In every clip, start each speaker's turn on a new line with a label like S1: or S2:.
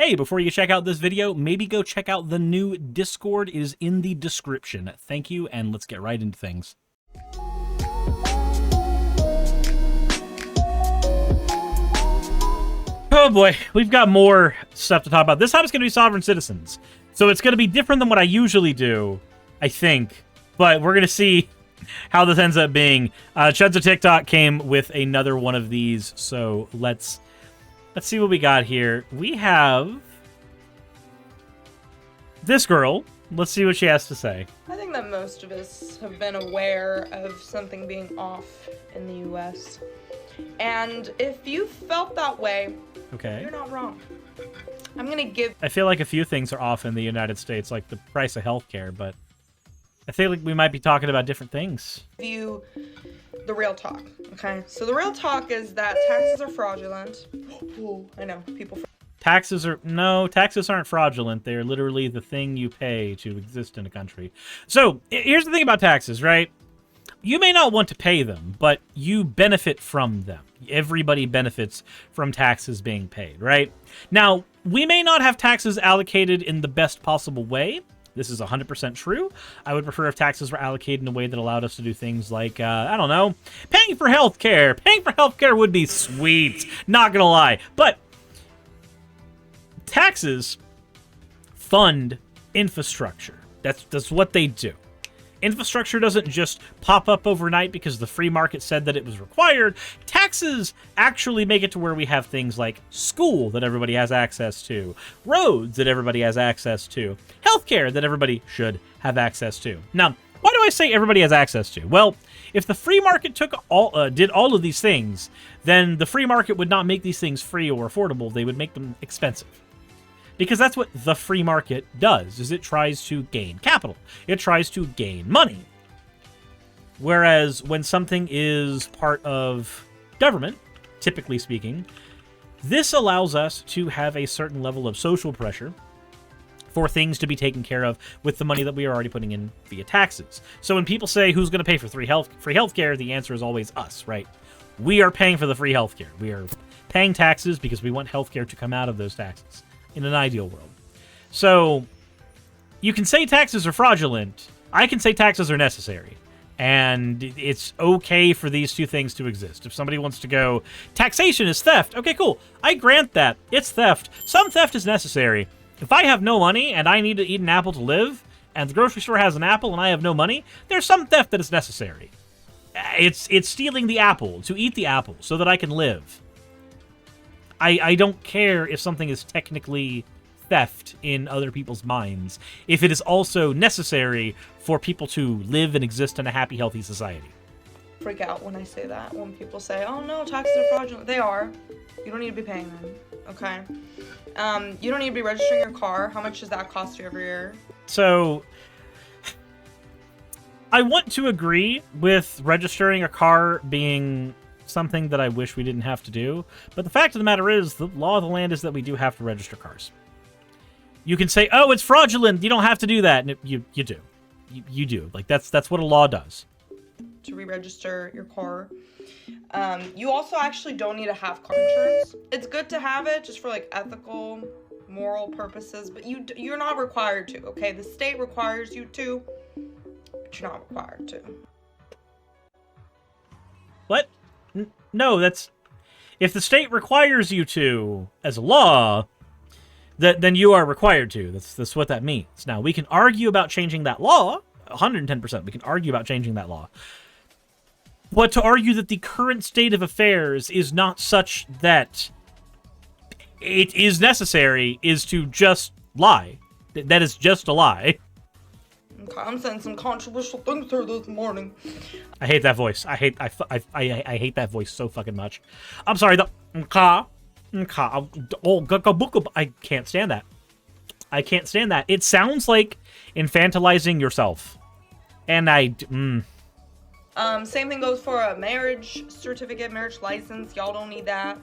S1: Hey, before you check out this video, maybe go check out the new Discord. It is in the description. Thank you, and let's get right into things. Oh boy, we've got more stuff to talk about. This time it's going to be sovereign citizens. So it's going to be different than what I usually do, I think. But we're going to see how this ends up being. Chuds of TikTok came with another one of these, so let's see what we got here. We have this girl. Let's see what she has to say.
S2: I think that most of us have been aware of something being off in the U.S. And if you felt that way,
S1: okay,
S2: you're not wrong. I'm going to give...
S1: I feel like a few things are off in the United States, like the price of healthcare, but I feel like we might be talking about different things.
S2: You the real talk, okay? So the real talk is that taxes are fraudulent. Ooh, I know, people...
S1: Taxes aren't fraudulent. They are literally the thing you pay to exist in a country. So, here's the thing about taxes, right? You may not want to pay them, but you benefit from them. Everybody benefits from taxes being paid, right? Now, we may not have taxes allocated in the best possible way. This is 100% true. I would prefer if taxes were allocated in a way that allowed us to do things like, I don't know, paying for healthcare. Paying for healthcare would be sweet, not gonna lie. But taxes fund infrastructure. That's what they do. Infrastructure doesn't just pop up overnight because the free market said that it was required. Taxes actually make it to where we have things like school that everybody has access to, roads that everybody has access to, healthcare that everybody should have access to. Now, why do I say everybody has access to? Well, if the free market did all of these things, then the free market would not make these things free or affordable. They would make them expensive. Because that's what the free market does, is it tries to gain capital. It tries to gain money. Whereas when something is part of government, typically speaking, this allows us to have a certain level of social pressure for things to be taken care of with the money that we are already putting in via taxes. So when people say, who's going to pay for free healthcare, the answer is always us, right? We are paying for the free healthcare. We are paying taxes because we want healthcare to come out of those taxes. In an ideal world. So, you can say taxes are fraudulent. I can say taxes are necessary. And it's okay for these two things to exist. If somebody wants to go, taxation is theft. Okay, cool. I grant that. It's theft. Some theft is necessary. If I have no money and I need to eat an apple to live, and the grocery store has an apple and I have no money, there's some theft that is necessary. It's stealing the apple, to eat the apple, so that I can live. I don't care if something is technically theft in other people's minds, if it is also necessary for people to live and exist in a happy, healthy society.
S2: Freak out when I say that, when people say, oh no, taxes are fraudulent. They are. You don't need to be paying them, okay? You don't need to be registering your car. How much does that cost you every year?
S1: So, I want to agree with registering a car being something that I wish we didn't have to do. But the fact of the matter is, the law of the land is that we do have to register cars. You can say, oh, it's fraudulent, you don't have to do that. And you do. You do. Like, that's what a law does.
S2: To re-register your car. You also actually don't need to have car insurance. It's good to have it just for, like, ethical, moral purposes. But you're not required to, okay? The state requires you to, but you're not required to.
S1: What? No, that's... If the state requires you to, as a law, then you are required to. That's what that means. Now, we can argue about changing that law, 110%. We can argue about changing that law. But to argue that the current state of affairs is not such that it is necessary is to just lie. That is just a lie.
S2: Okay, I'm saying some controversial things here this morning.
S1: I hate that voice. I hate that voice so fucking much. I'm sorry. I can't stand that. I can't stand that. It sounds like infantilizing yourself. And
S2: Same thing goes for a marriage certificate, marriage license. Y'all don't need that.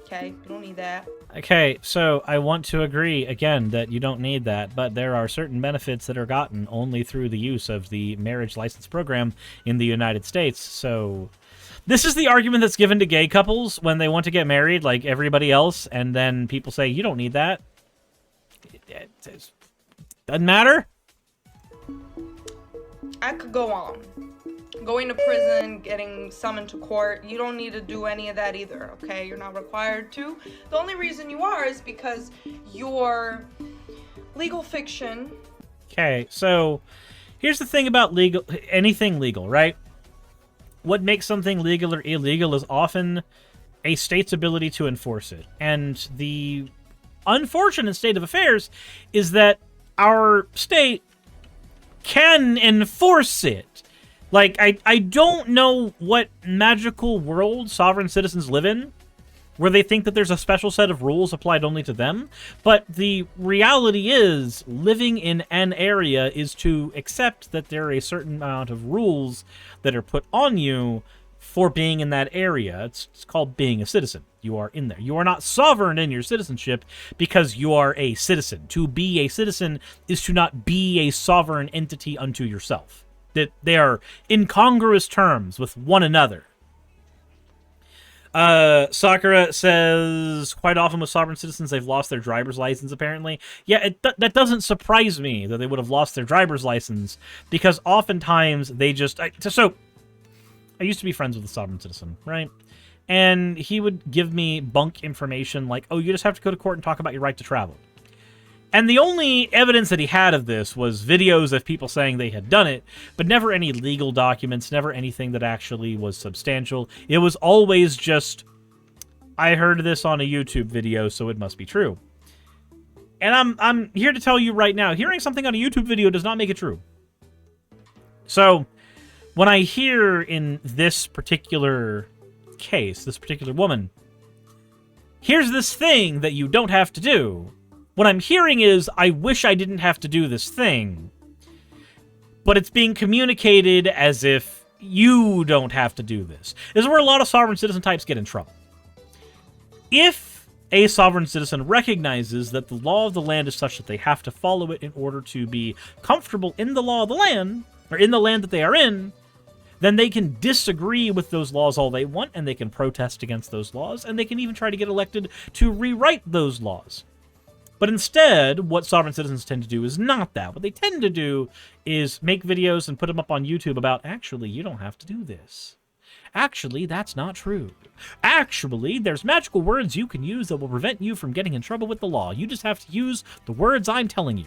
S2: Okay, you don't need that.
S1: Okay, so I want to agree, again, that you don't need that, but there are certain benefits that are gotten only through the use of the marriage license program in the United States, so This is the argument that's given to gay couples when they want to get married like everybody else, and then people say, you don't need that. Doesn't matter.
S2: I could go on. Going to prison, getting summoned to court, you don't need to do any of that either, okay? You're not required to. The only reason you are is because you're legal fiction.
S1: Okay, so here's the thing about anything legal, right? What makes something legal or illegal is often a state's ability to enforce it. And the unfortunate state of affairs is that our state can enforce it. Like, I don't know what magical world sovereign citizens live in, where they think that there's a special set of rules applied only to them, but the reality is, living in an area is to accept that there are a certain amount of rules that are put on you for being in that area. It's called being a citizen. You are in there. You are not sovereign in your citizenship because you are a citizen. To be a citizen is to not be a sovereign entity unto yourself. That they are incongruous terms with one another. Sakura says, quite often with sovereign citizens, they've lost their driver's license, apparently. Yeah, that doesn't surprise me that they would have lost their driver's license, because oftentimes they just... So, I used to be friends with a sovereign citizen, right? And he would give me bunk information like, oh, you just have to go to court and talk about your right to travel. And the only evidence that he had of this was videos of people saying they had done it, but never any legal documents, never anything that actually was substantial. It was always just, I heard this on a YouTube video, so it must be true. And I'm here to tell you right now, hearing something on a YouTube video does not make it true. So, when I hear in this particular case, this particular woman, here's this thing that you don't have to do, what I'm hearing is, I wish I didn't have to do this thing. But it's being communicated as if you don't have to do this. This is where a lot of sovereign citizen types get in trouble. If a sovereign citizen recognizes that the law of the land is such that they have to follow it in order to be comfortable in the law of the land, or in the land that they are in, then they can disagree with those laws all they want, and they can protest against those laws, and they can even try to get elected to rewrite those laws. But instead, what sovereign citizens tend to do is not that. What they tend to do is make videos and put them up on YouTube about, actually, you don't have to do this. Actually, that's not true. Actually, there's magical words you can use that will prevent you from getting in trouble with the law. You just have to use the words I'm telling you.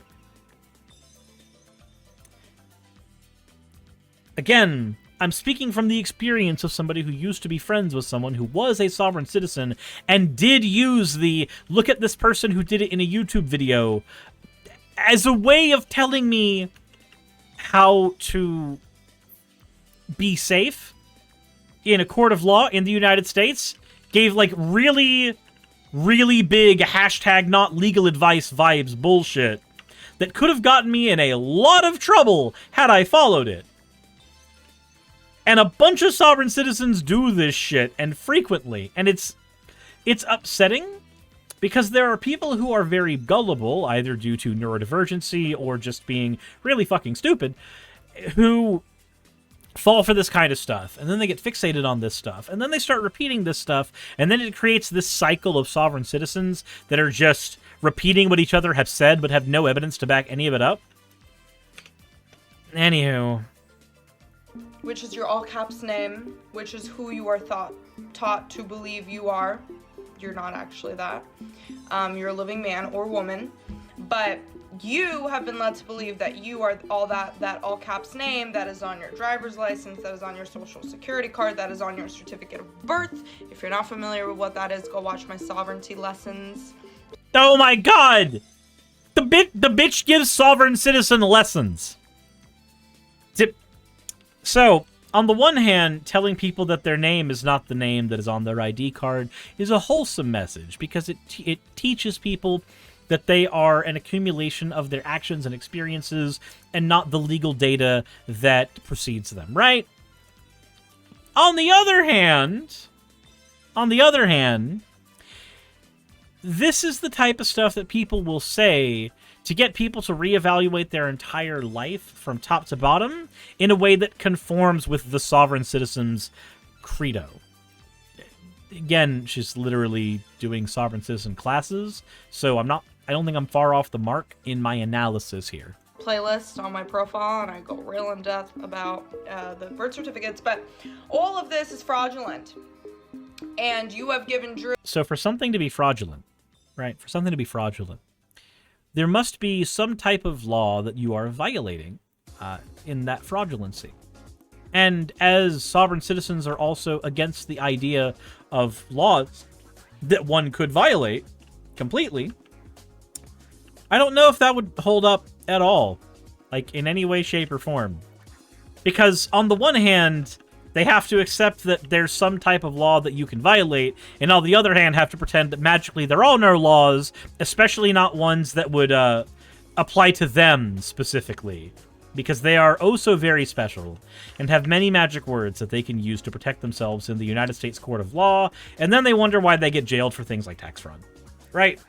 S1: Again, I'm speaking from the experience of somebody who used to be friends with someone who was a sovereign citizen and did use the, look at this person who did it in a YouTube video, as a way of telling me how to be safe in a court of law in the United States. Gave like really, really big hashtag not legal advice vibes bullshit that could have gotten me in a lot of trouble had I followed it. And a bunch of sovereign citizens do this shit, and frequently. And it's upsetting, because there are people who are very gullible, either due to neurodivergency or just being really fucking stupid, who fall for this kind of stuff. And then they get fixated on this stuff. And then they start repeating this stuff. And then it creates this cycle of sovereign citizens that are just repeating what each other have said, but have no evidence to back any of it up. Anywho...
S2: Which is your all caps name, which is who you are taught to believe you are. You're not actually that. You're a living man or woman, but you have been led to believe that you are all that all caps name that is on your driver's license, that is on your social security card, that is on your certificate of birth. If you're not familiar with what that is, go watch my sovereignty lessons.
S1: Oh my god! The bitch gives sovereign citizen lessons. So, on the one hand, telling people that their name is not the name that is on their ID card is a wholesome message, because it teaches people that they are an accumulation of their actions and experiences and not the legal data that precedes them, right? On the other hand, this is the type of stuff that people will say to get people to reevaluate their entire life from top to bottom in a way that conforms with the sovereign citizen's credo. Again, she's literally doing sovereign citizen classes, so I'm not I don't think I'm far off the mark in my analysis here.
S2: Playlist on my profile, and I go real in depth about the birth certificates, but all of this is fraudulent, and you have given Drew.
S1: So for something to be fraudulent, right, for something to be fraudulent, there must be some type of law that you are violating in that fraudulency. And as sovereign citizens are also against the idea of laws that one could violate completely, I don't know if that would hold up at all, like in any way, shape, or form. Because on the one hand, they have to accept that there's some type of law that you can violate, and on the other hand have to pretend that magically there are no laws, especially not ones that would apply to them specifically. Because they are oh so very special, and have many magic words that they can use to protect themselves in the United States Court of Law, and then they wonder why they get jailed for things like tax fraud. Right?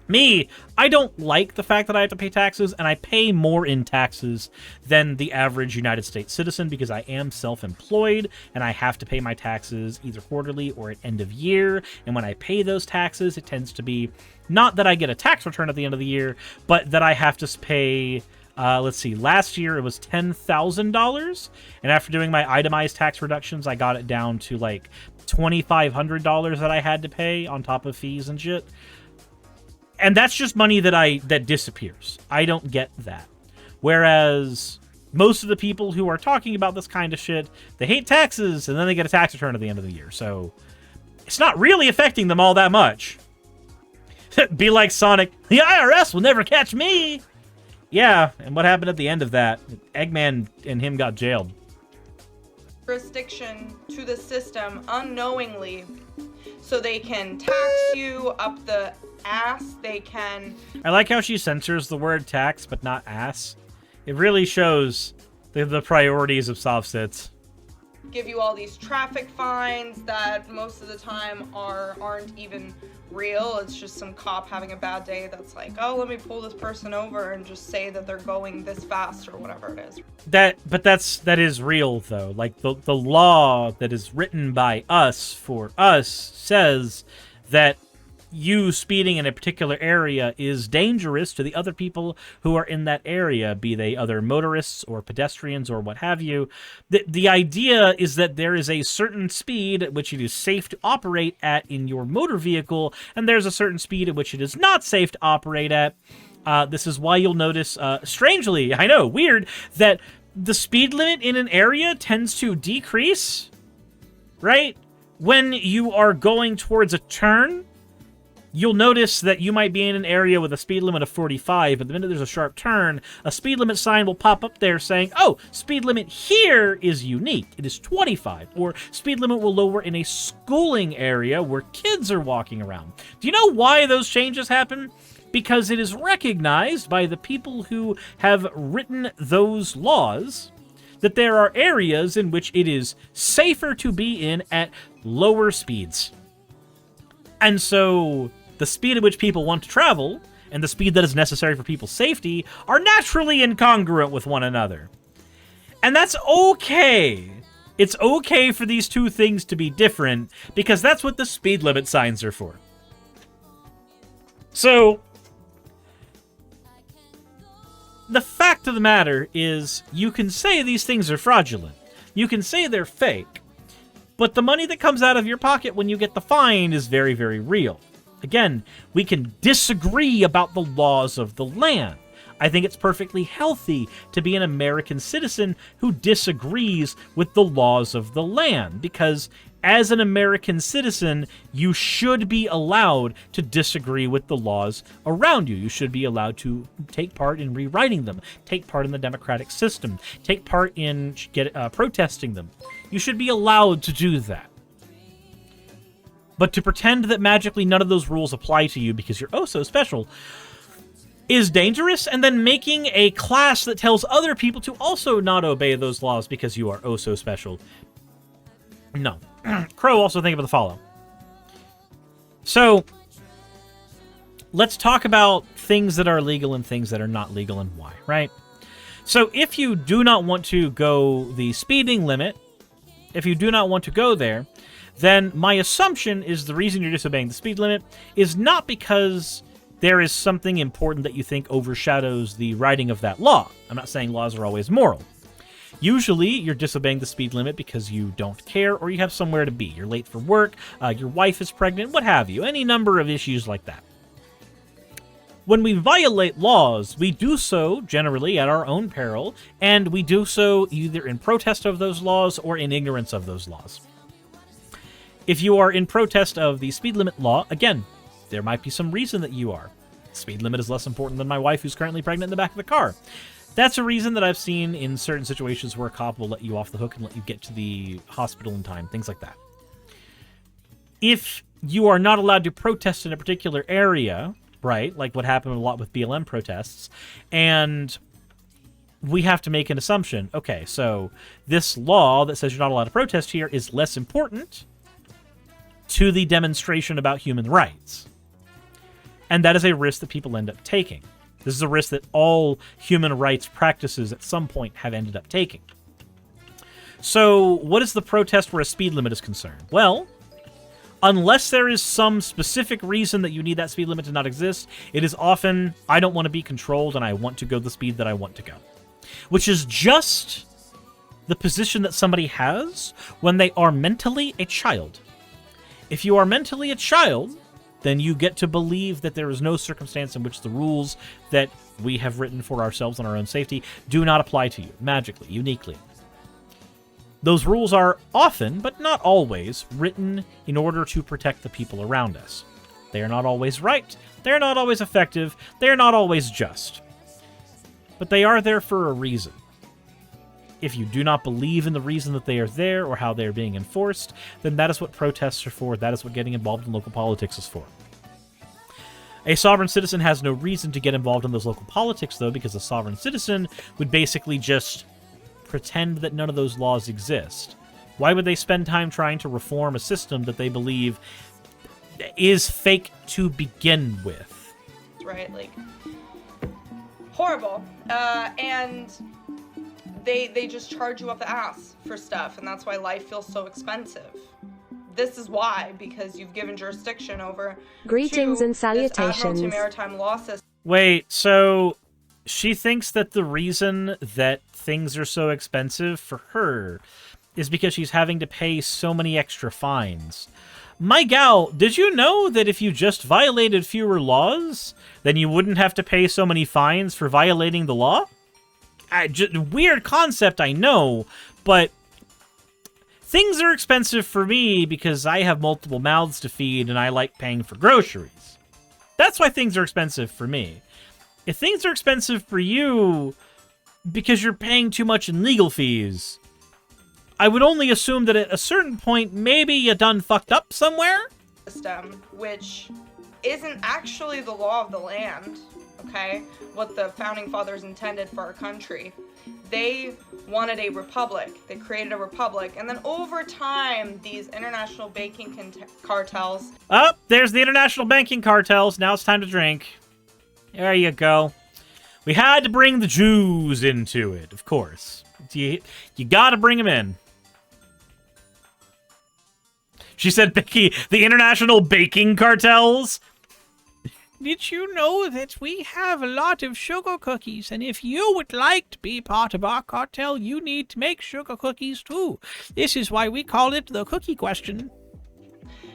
S1: Me, I don't like the fact that I have to pay taxes, and I pay more in taxes than the average United States citizen because I am self-employed, and I have to pay my taxes either quarterly or at end of year, and when I pay those taxes, it tends to be not that I get a tax return at the end of the year, but that I have to pay... let's see, last year it was $10,000, and after doing my itemized tax reductions, I got it down to like $2,500 that I had to pay on top of fees and shit. And that's just money that disappears. I don't get that. Whereas most of the people who are talking about this kind of shit, they hate taxes, and then they get a tax return at the end of the year. So it's not really affecting them all that much. Be like Sonic, the IRS will never catch me! Yeah, and what happened at the end of that? Eggman and him got jailed.
S2: Jurisdiction to the system unknowingly, so they can tax you up the ass. They can...
S1: I like how she censors the word tax, but not ass. It really shows the priorities of soft sits.
S2: Give you all these traffic fines that most of the time aren't even real. It's just some cop having a bad day that's like, oh, let me pull this person over and just say that they're going this fast or whatever it is.
S1: That is real though. Like the law that is written by us for us says that you speeding in a particular area is dangerous to the other people who are in that area, be they other motorists or pedestrians or what have you. The idea is that there is a certain speed at which it is safe to operate at in your motor vehicle, and there's a certain speed at which it is not safe to operate at. This is why you'll notice, strangely, I know, weird, that the speed limit in an area tends to decrease, right? When you are going towards a turn, you'll notice that you might be in an area with a speed limit of 45, but the minute there's a sharp turn, a speed limit sign will pop up there saying, oh, speed limit here is unique. It is 25. Or speed limit will lower in a schooling area where kids are walking around. Do you know why those changes happen? Because it is recognized by the people who have written those laws that there are areas in which it is safer to be in at lower speeds. And so the speed at which people want to travel and the speed that is necessary for people's safety are naturally incongruent with one another. And that's okay. It's okay for these two things to be different because that's what the speed limit signs are for. So, the fact of the matter is you can say these things are fraudulent. You can say they're fake. But the money that comes out of your pocket when you get the fine is very, very real. Again, we can disagree about the laws of the land. I think it's perfectly healthy to be an American citizen who disagrees with the laws of the land, because as an American citizen, you should be allowed to disagree with the laws around you. You should be allowed to take part in rewriting them, take part in the democratic system, take part in protesting them. You should be allowed to do that. But to pretend that magically none of those rules apply to you because you're oh so special is dangerous, and then making a class that tells other people to also not obey those laws because you are oh so special. No. Crow, also think about the follow. So, let's talk about things that are legal and things that are not legal and why, right? So, if you do not want to go the speeding limit, if you do not want to go there, then my assumption is the reason you're disobeying the speed limit is not because there is something important that you think overshadows the writing of that law. I'm not saying laws are always moral. Usually, you're disobeying the speed limit because you don't care or you have somewhere to be. You're late for work, your wife is pregnant, what have you. Any number of issues like that. When we violate laws, we do so generally at our own peril, and we do so either in protest of those laws or in ignorance of those laws. If you are in protest of the speed limit law, again, there might be some reason that you are. Speed limit is less important than my wife who's currently pregnant in the back of the car. That's a reason that I've seen in certain situations where a cop will let you off the hook and let you get to the hospital in time, things like that. If you are not allowed to protest in a particular area, right, like what happened a lot with BLM protests, and we have to make an assumption, okay, so this law that says you're not allowed to protest here is less important to the demonstration about human rights. And that is a risk that people end up taking. This is a risk that all human rights practices at some point have ended up taking. So, what is the protest where a speed limit is concerned? Well, unless there is some specific reason that you need that speed limit to not exist, it is often, I don't want to be controlled and I want to go the speed that I want to go. Which is just the position that somebody has when they are mentally a child. If you are mentally a child, then you get to believe that there is no circumstance in which the rules that we have written for ourselves and our own safety do not apply to you, magically, uniquely. Those rules are often, but not always, written in order to protect the people around us. They are not always right, they are not always effective, they are not always just. But they are there for a reason. If you do not believe in the reason that they are there or how they are being enforced, then that is what protests are for, that is what getting involved in local politics is for. A sovereign citizen has no reason to get involved in those local politics, though, because a sovereign citizen would basically just pretend that none of those laws exist. Why would they spend time trying to reform a system that they believe is fake to begin with?
S2: Right, like, horrible. And they just charge you up the ass for stuff, and that's why life feels so expensive. This is why, because you've given jurisdiction over
S3: Greetings and salutations.
S2: This Admiralty Maritime Law System.
S1: Wait, so she thinks that the reason that things are so expensive for her is because she's having to pay so many extra fines. My gal, did you know that if you just violated fewer laws, then you wouldn't have to pay so many fines for violating the law? Weird concept, I know, but things are expensive for me because I have multiple mouths to feed and I like paying for groceries. That's why things are expensive for me. If things are expensive for you because you're paying too much in legal fees, I would only assume that at a certain point, maybe you done fucked up somewhere?
S2: System, which isn't actually the law of the land, okay? What the founding fathers intended for our country. They wanted a republic. They created a republic. And then over time, these international banking cartels...
S1: Oh, there's the international banking cartels. Now it's time to drink. There you go. We had to bring the Jews into it, of course. You gotta bring them in. She said, Becky, the international baking cartels? Did you know that we have a lot of sugar cookies, and if you would like to be part of our cartel, you need to make sugar cookies too. This is why we call it the cookie question.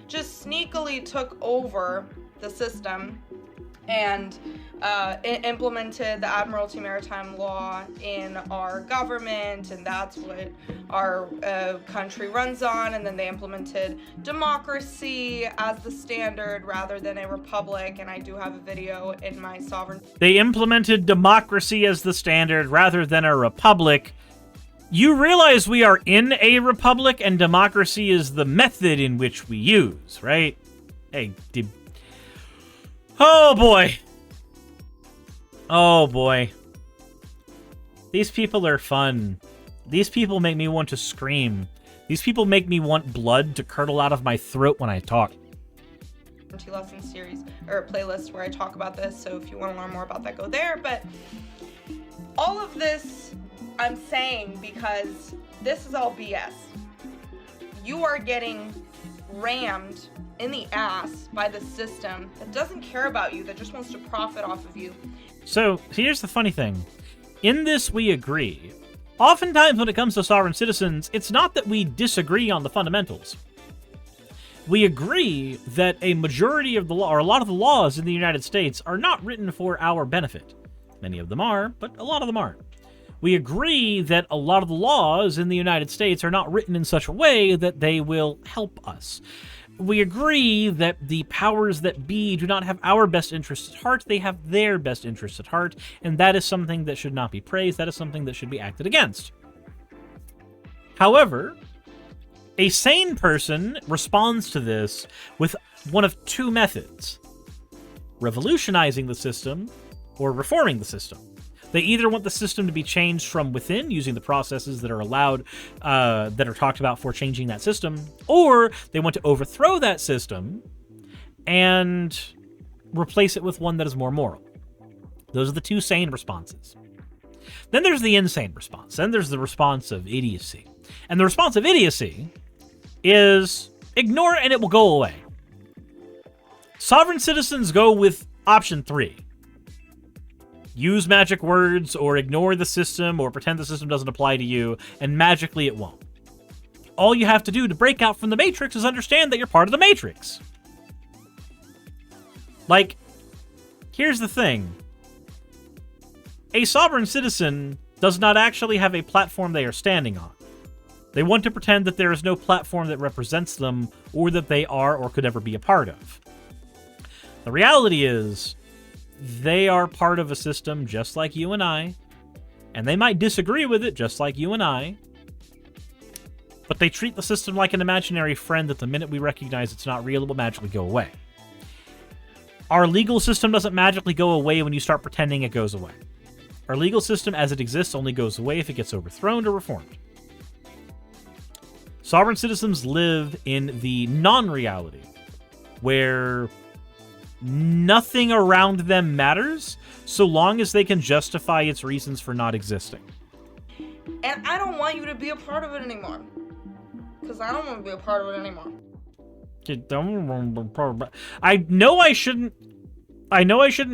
S2: Just sneakily took over the system and implemented the Admiralty Maritime Law in our government, and that's what our country runs on. And then they implemented democracy as the standard rather than a republic, and I do have a video in my sovereign...
S1: They implemented democracy as the standard rather than a republic. You realize we are in a republic, and democracy is the method in which we use, right? Hey, oh boy. Oh boy. These people are fun. These people make me want to scream. These people make me want blood to curdle out of my throat when I talk.
S2: Lesson series or playlist where I talk about this, so if you want to learn more about that, go there. But all of this I'm saying because this is all BS. You are getting rammed in the ass by the system that doesn't care about you, that just wants to profit off of you.
S1: So here's the funny thing. In this, we agree. Oftentimes when it comes to sovereign citizens, it's not that we disagree on the fundamentals. We agree that a majority of the law, or a lot of the laws in the United States, are not written for our benefit. Many of them are, but a lot of them aren't. We agree that a lot of the laws in the United States are not written in such a way that they will help us. We agree that the powers that be do not have our best interests at heart, they have their best interests at heart, and that is something that should not be praised, that is something that should be acted against. However, a sane person responds to this with one of two methods: revolutionizing the system or reforming the system. They either want the system to be changed from within using the processes that are allowed, that are talked about for changing that system, or they want to overthrow that system and replace it with one that is more moral. Those are the two sane responses. Then there's the insane response. Then there's the response of idiocy. And the response of idiocy is ignore and it will go away. Sovereign citizens go with option 3. Use magic words, or ignore the system, or pretend the system doesn't apply to you, and magically it won't. All you have to do to break out from the Matrix is understand that you're part of the Matrix. Like, here's the thing. A sovereign citizen does not actually have a platform they are standing on. They want to pretend that there is no platform that represents them, or that they are or could ever be a part of. The reality is, they are part of a system just like you and I, and they might disagree with it just like you and I, but they treat the system like an imaginary friend that the minute we recognize it's not real, it will magically go away. Our legal system doesn't magically go away when you start pretending it goes away. Our legal system as it exists only goes away if it gets overthrown or reformed. Sovereign citizens live in the non-reality, where nothing around them matters so long as they can justify its reasons for not existing.
S2: And I don't want you to be a part of it anymore. Because I don't want to be a part of it anymore.
S1: I know I shouldn't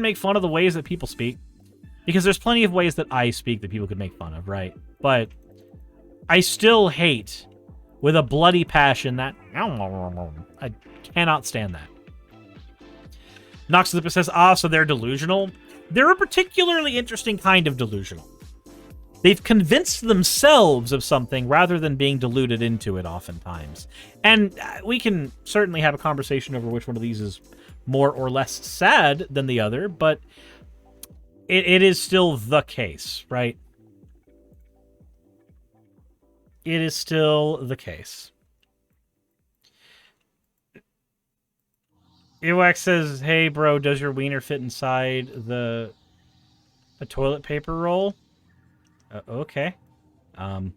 S1: make fun of the ways that people speak, because there's plenty of ways that I speak that people could make fun of, right? But I still hate with a bloody passion that I cannot stand that. Noxlipus says, so they're delusional. They're a particularly interesting kind of delusional. They've convinced themselves of something rather than being deluded into it oftentimes. And we can certainly have a conversation over which one of these is more or less sad than the other, but it is still the case, right? It is still the case. Ewax says, hey, bro, does your wiener fit inside a toilet paper roll? Okay. No,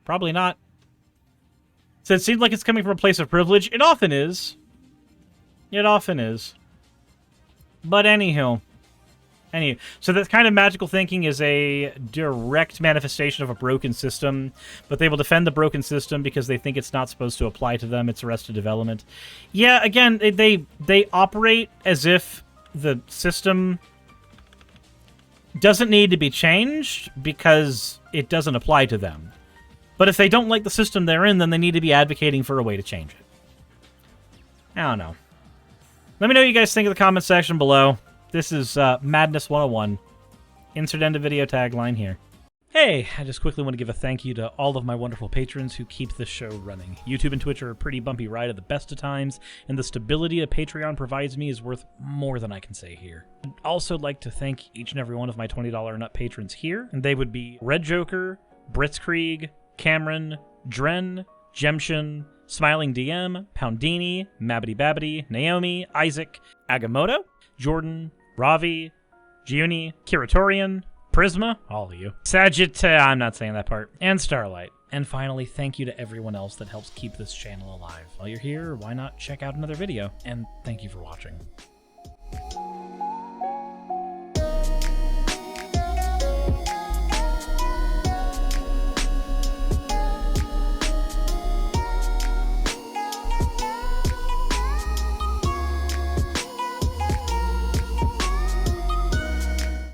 S1: probably not. So it seems like it's coming from a place of privilege. It often is. It often is. But anywho. So that kind of magical thinking is a direct manifestation of a broken system, but they will defend the broken system because they think it's not supposed to apply to them. It's Arrested Development. Yeah, again, they operate as if the system doesn't need to be changed because it doesn't apply to them. But if they don't like the system they're in, then they need to be advocating for a way to change it. I don't know. Let me know what you guys think in the comment section below. This is Madness 101. Insert end of video tagline here. Hey, I just quickly want to give a thank you to all of my wonderful patrons who keep this show running. YouTube and Twitch are a pretty bumpy ride at the best of times, and the stability a Patreon provides me is worth more than I can say here. I'd also like to thank each and every one of my $20 and up patrons here, and they would be Red Joker, Britzkrieg, Cameron, Dren, Jemshin, Smiling DM, Poundini, Mabbity Babbity, Naomi, Isaac, Agamotto, Jordan, Ravi, Giuni, Kiratorian, Prisma, all of you, I'm not saying that part, and Starlight. And finally, thank you to everyone else that helps keep this channel alive. While you're here, why not check out another video? And thank you for watching.